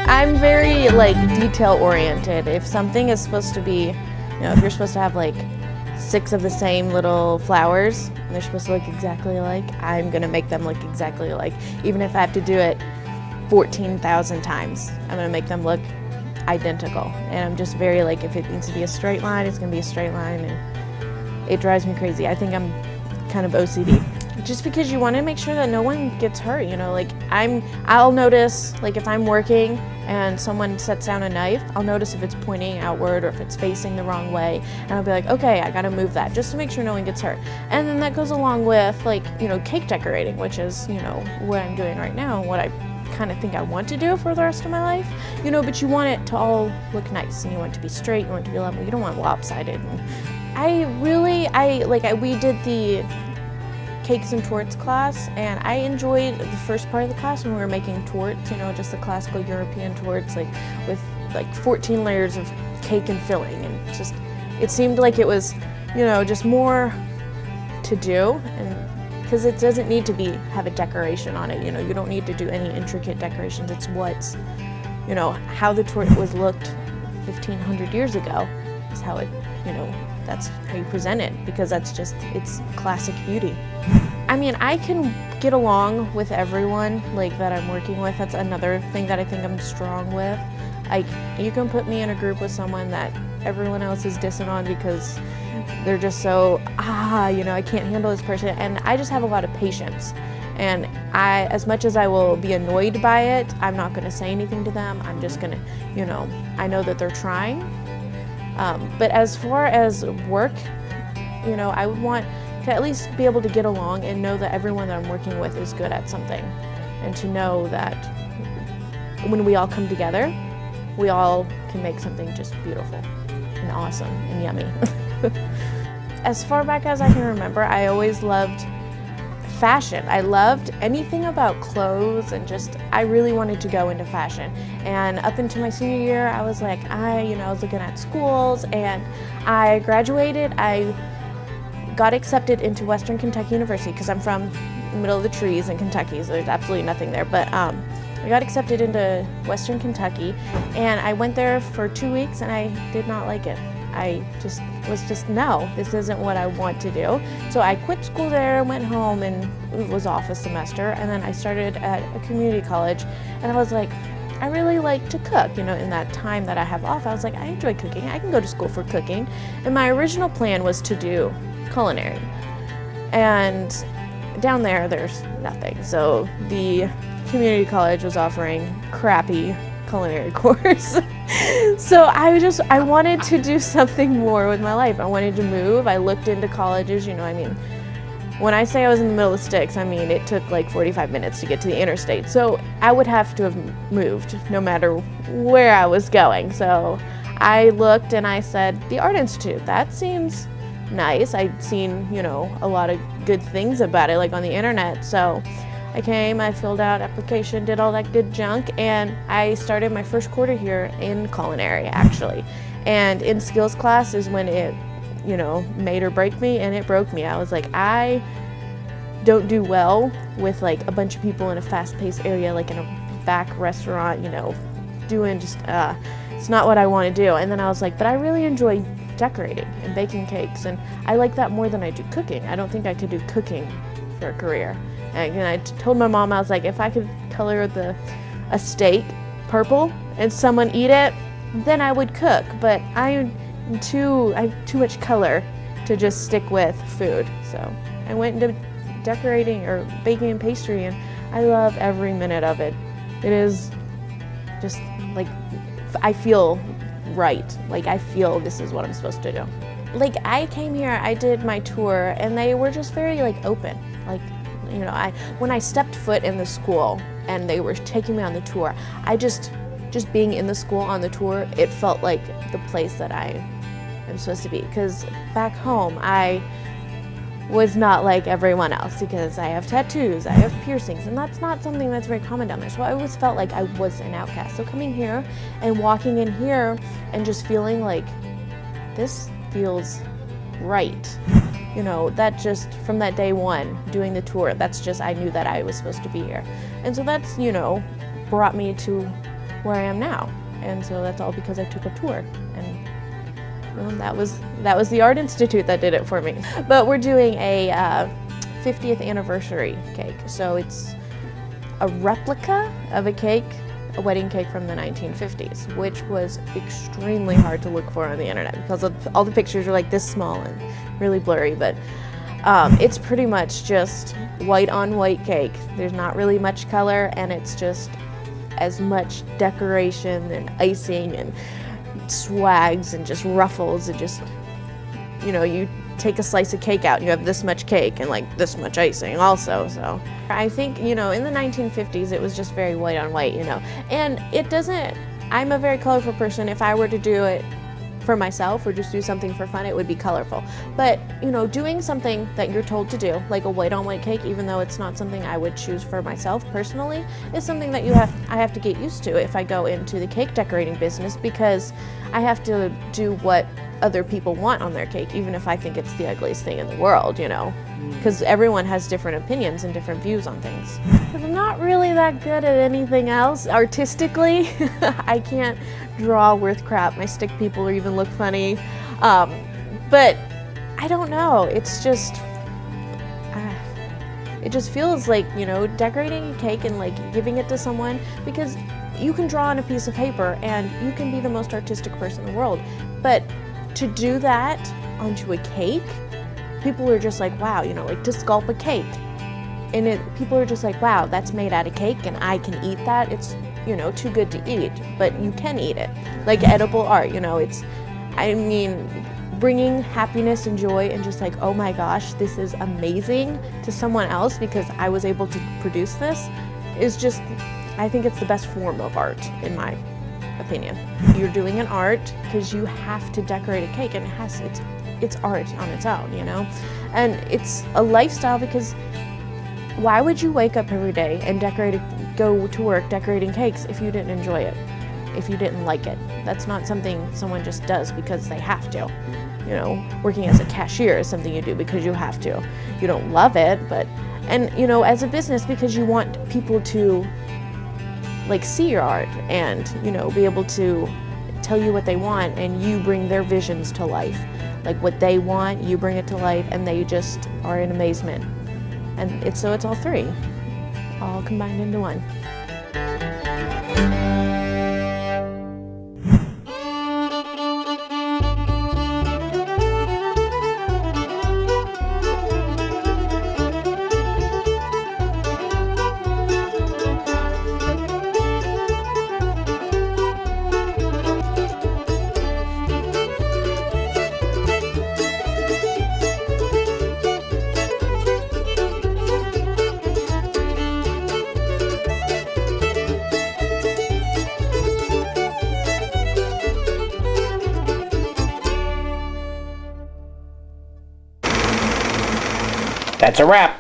I'm very like detail oriented. If something is supposed to be, if you're supposed to have like 6 of the same little flowers and they're supposed to look exactly alike, I'm gonna make them look exactly alike. Even if I have to do it 14,000 times, I'm gonna make them look identical. And I'm just very like, if it needs to be a straight line, it's gonna be a straight line, and it drives me crazy. I think I'm kind of OCD. Just because you want to make sure that no one gets hurt, like I'll notice, like if I'm working and someone sets down a knife, I'll notice if it's pointing outward or if it's facing the wrong way, and I'll be like, okay, I gotta move that just to make sure no one gets hurt. And then that goes along with like, cake decorating, which is, what I'm doing right now and what I kind of think I want to do for the rest of my life, but you want it to all look nice, and you want it to be straight, you want it to be level, you don't want lopsided. And we did the cakes and torts class, and I enjoyed the first part of the class when we were making torts, just the classical European torts, like with like 14 layers of cake and filling, and just it seemed like it was, just more to do, and because it doesn't need to have a decoration on it, you don't need to do any intricate decorations. It's what's, how the tort was looked 1,500 years ago is how it, that's how you present it, because that's just, it's classic beauty. I mean, I can get along with everyone like that I'm working with. That's another thing that I think I'm strong with. Like, you can put me in a group with someone that everyone else is dissing on because they're just so, I can't handle this person, and I just have a lot of patience. And as much as I will be annoyed by it, I'm not gonna say anything to them. I'm just gonna, I know that they're trying. But as far as work, I would want to at least be able to get along and know that everyone that I'm working with is good at something, and to know that when we all come together, we all can make something just beautiful and awesome and yummy. As far back as I can remember, I always loved fashion. I loved anything about clothes, and just, I really wanted to go into fashion. And up until my senior year, I was like, I was looking at schools, and I graduated. I got accepted into Western Kentucky University because I'm from the middle of the trees in Kentucky, so there's absolutely nothing there. But I got accepted into Western Kentucky, and I went there for 2 weeks, and I did not like it. I was no, this isn't what I want to do. So I quit school there, went home, and was off a semester. And then I started at a community college, and I was like, I really like to cook. In that time that I have off, I was like, I enjoy cooking. I can go to school for cooking. And my original plan was to do culinary. And down there's nothing. So the community college was offering crappy culinary course. So I wanted to do something more with my life. I wanted to move. I looked into colleges, when I say I was in the middle of the sticks, it took like 45 minutes to get to the interstate. So I would have to have moved no matter where I was going. So I looked and I said, the Art Institute, that seems nice. I'd seen, a lot of good things about it, like on the internet. So I came, I filled out application, did all that good junk, and I started my first quarter here in culinary, actually. And in skills class is when it, made or break me, and it broke me. I was like, I don't do well with like a bunch of people in a fast-paced area, like in a back restaurant, doing just, it's not what I want to do. And then I was like, but I really enjoy decorating and baking cakes, and I like that more than I do cooking. I don't think I could do cooking for a career. And I told my mom, I was like, if I could color a steak purple and someone eat it, then I would cook. But I have too much color to just stick with food. So I went into decorating or baking and pastry, and I love every minute of it. It is just like, I feel right. Like, I feel this is what I'm supposed to do. Like, I came here, I did my tour, and they were just very like open. Like, when I stepped foot in the school and they were taking me on the tour, I just being in the school on the tour, it felt like the place that I am supposed to be. Because back home, I was not like everyone else, because I have tattoos, I have piercings, and that's not something that's very common down there. So I always felt like I was an outcast. So coming here and walking in here and just feeling like this feels right. That just, from that day one, doing the tour, that's just, I knew that I was supposed to be here. And so that's, brought me to where I am now. And so that's all because I took a tour, and that was the Art Institute that did it for me. But we're doing a 50th anniversary cake, so it's a replica of a wedding cake from the 1950s, which was extremely hard to look for on the internet because all the pictures are like this small and really blurry, but it's pretty much just white on white cake. There's not really much color, and it's just as much decoration and icing and swags and just ruffles and just, you take a slice of cake out and you have this much cake and like this much icing also. So I think, in the 1950s it was just very white on white, and I'm a very colorful person. If I were to do it for myself or just do something for fun, it would be colorful. But, doing something that you're told to do, like a white on white cake, even though it's not something I would choose for myself personally, is something that I have to get used to if I go into the cake decorating business, because I have to do what other people want on their cake, even if I think it's the ugliest thing in the world, because everyone has different opinions and different views on things. I'm not really that good at anything else artistically. I can't draw worth crap. My stick people even look funny, but I don't know, it's just it just feels like, decorating a cake and like giving it to someone, because you can draw on a piece of paper and you can be the most artistic person in the world, but to do that onto a cake, people are just like, wow, like to sculpt a cake, and people are just like, wow, that's made out of cake and I can eat that. It's, too good to eat, but you can eat it. Like edible art, bringing happiness and joy and just like, oh my gosh, this is amazing to someone else because I was able to produce this, is just, I think it's the best form of art, in my opinion. You're doing an art because you have to decorate a cake, and it's art on its own, and it's a lifestyle, because why would you wake up every day and go to work decorating cakes if you didn't enjoy it, if you didn't like it? That's not something someone just does because they have to. Working as a cashier is something you do because you have to. You don't love it, and as a business, because you want people to like see your art and, be able to tell you what they want, and you bring their visions to life. Like what they want, you bring it to life, and they just are in amazement. And it's all three, all combined into one. That's a wrap.